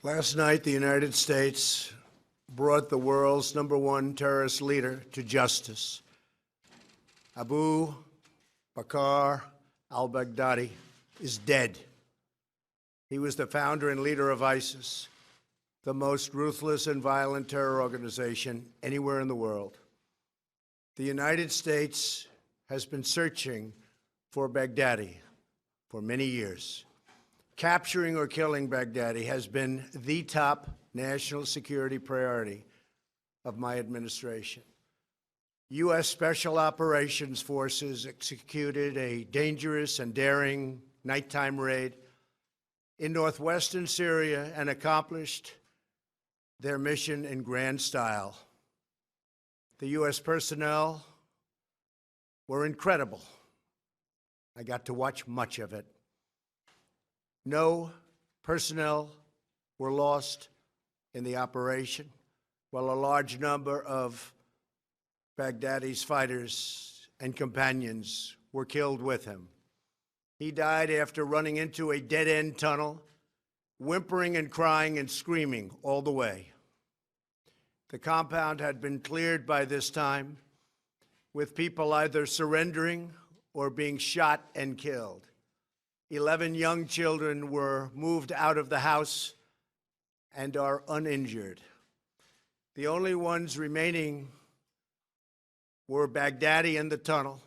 Last night, the United States brought the world's #1 terrorist leader to justice. Abu Bakr al-Baghdadi is dead. He was the founder and leader of ISIS, the most ruthless and violent terror organization anywhere in the world. The United States has been searching for Baghdadi for many years. Capturing or killing Baghdadi has been the top national security priority of my administration. U.S. Special Operations Forces executed a dangerous and daring nighttime raid in northwestern Syria and accomplished their mission in grand style. The U.S. personnel were incredible. I got to watch much of it. No personnel were lost in the operation, while a large number of Baghdadi's fighters and companions were killed with him. He died after running into a dead-end tunnel, whimpering and crying and screaming all the way. The compound had been cleared by this time, with people either surrendering or being shot and killed. 11 young children were moved out of the house and are uninjured. The only ones remaining were Baghdadi in the tunnel,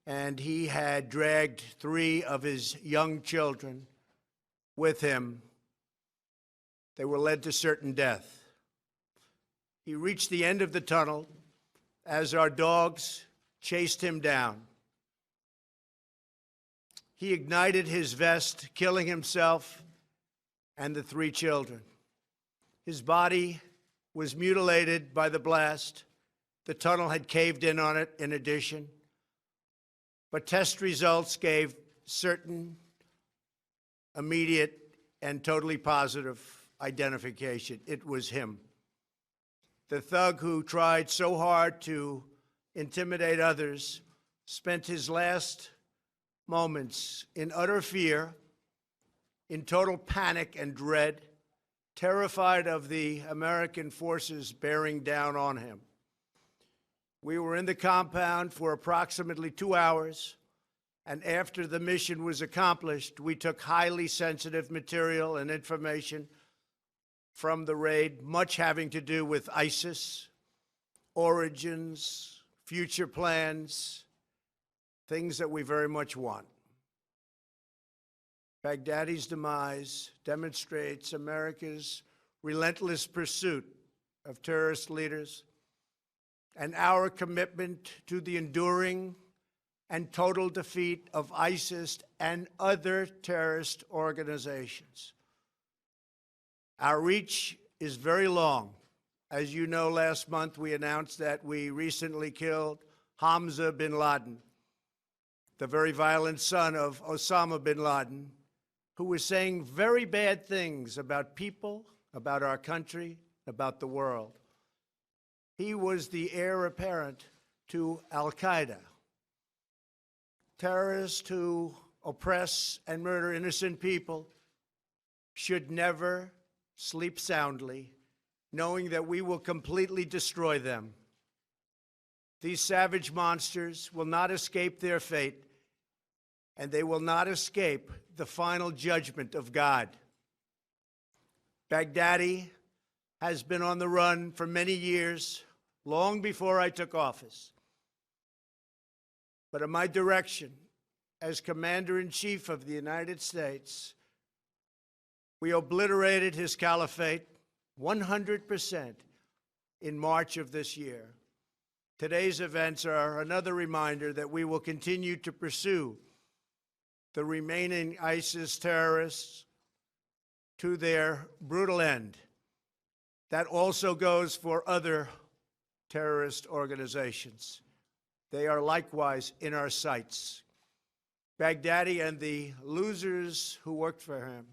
and he had dragged 3 of his young children with him. They were led to certain death. He reached the end of the tunnel as our dogs chased him down. He ignited his vest, killing himself and the 3 children. His body was mutilated by the blast. The tunnel had caved in on it in addition. But test results gave certain, immediate, and totally positive identification. It was him. The thug who tried so hard to intimidate others spent his last moments in utter fear, in total panic and dread, terrified of the American forces bearing down on him. We were in the compound for approximately 2 hours, and after the mission was accomplished, we took highly sensitive material and information from the raid, much having to do with ISIS, origins, future plans, things that we very much want. Baghdadi's demise demonstrates America's relentless pursuit of terrorist leaders and our commitment to the enduring and total defeat of ISIS and other terrorist organizations. Our reach is very long. As you know, last month we announced that we recently killed Hamza bin Laden, the very violent son of Osama bin Laden, who was saying very bad things about people, about our country, about the world. He was the heir apparent to al-Qaeda, terrorists who oppress and murder innocent people should never sleep soundly, knowing that we will completely destroy them. These savage monsters will not escape their fate, and they will not escape the final judgment of God. Baghdadi has been on the run for many years, long before I took office. But at my direction, as Commander-in-Chief of the United States, we obliterated his caliphate 100% in March of this year. Today's events are another reminder that we will continue to pursue the remaining ISIS terrorists to their brutal end. That also goes for other terrorist organizations. They are likewise in our sights. Baghdadi and the losers who worked for him,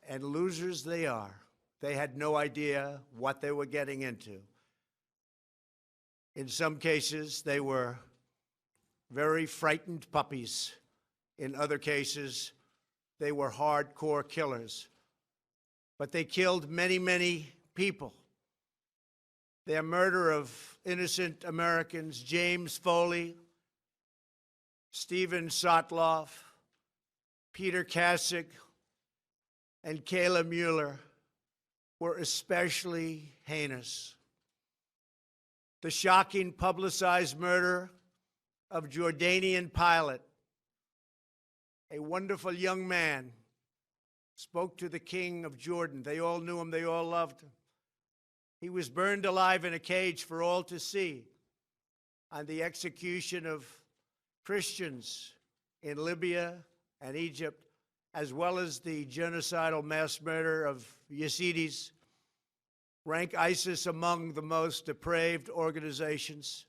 and losers they are. They had no idea what they were getting into. In some cases, they were very frightened puppies. In other cases, they were hardcore killers but they killed many, many people. Their murder of innocent Americans, James Foley, Stephen Sotloff, Peter Kasich, and Kayla Mueller, were especially heinous. The shocking publicized murder of Jordanian pilot, a wonderful young man, spoke to the king of Jordan. They all knew him, they all loved him. He was burned alive in a cage for all to see on the execution of Christians in Libya and Egypt, as well as the genocidal mass murder of Yazidis, rank ISIS among the most depraved organizations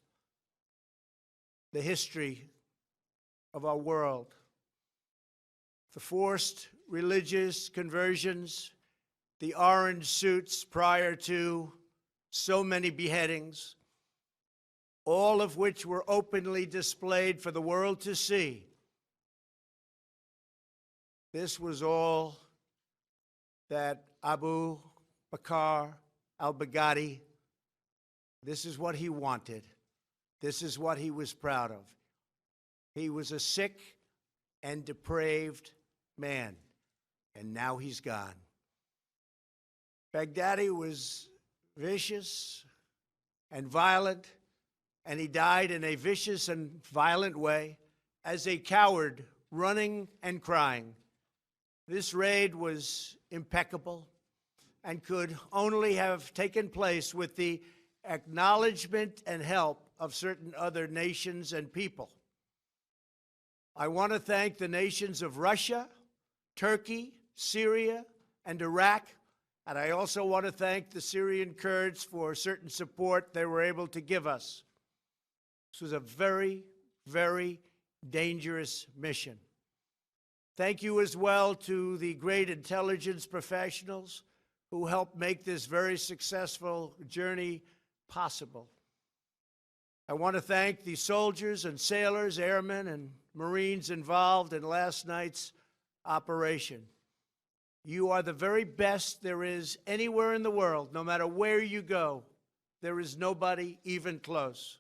in the history of our world. The forced religious conversions, the orange suits prior to so many beheadings, all of which were openly displayed for the world to see. This was all that Abu Bakr al-Baghdadi, this is what he wanted. This is what he was proud of. He was a sick and depraved man, and now he's gone. Baghdadi was vicious and violent, and he died in a vicious and violent way as a coward, running and crying. This raid was impeccable and could only have taken place with the acknowledgement and help of certain other nations and people. I want to thank the nations of Russia, Turkey, Syria, and Iraq, and I also want to thank the Syrian Kurds for certain support they were able to give us. This was a very, very dangerous mission. Thank you as well to the great intelligence professionals who helped make this very successful journey possible. I want to thank the soldiers and sailors, airmen, and Marines involved in last night's operation. You are the very best there is anywhere in the world. No matter where you go, there is nobody even close.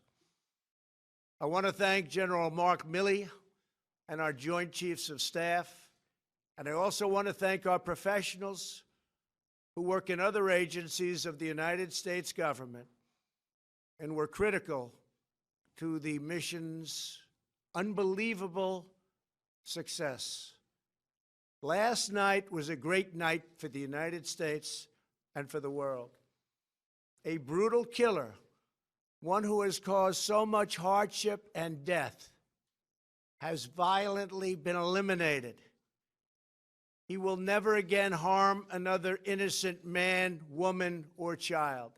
I want to thank General Mark Milley and our Joint Chiefs of Staff. And I also want to thank our professionals who work in other agencies of the United States government and were critical to the mission's unbelievable success. Last night was a great night for the United States and for the world. A brutal killer, one who has caused so much hardship and death, has violently been eliminated. He will never again harm another innocent man, woman, or child.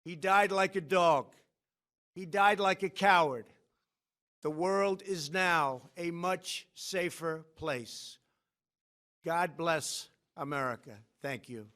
He died like a dog. He died like a coward. The world is now a much safer place. God bless America. Thank you.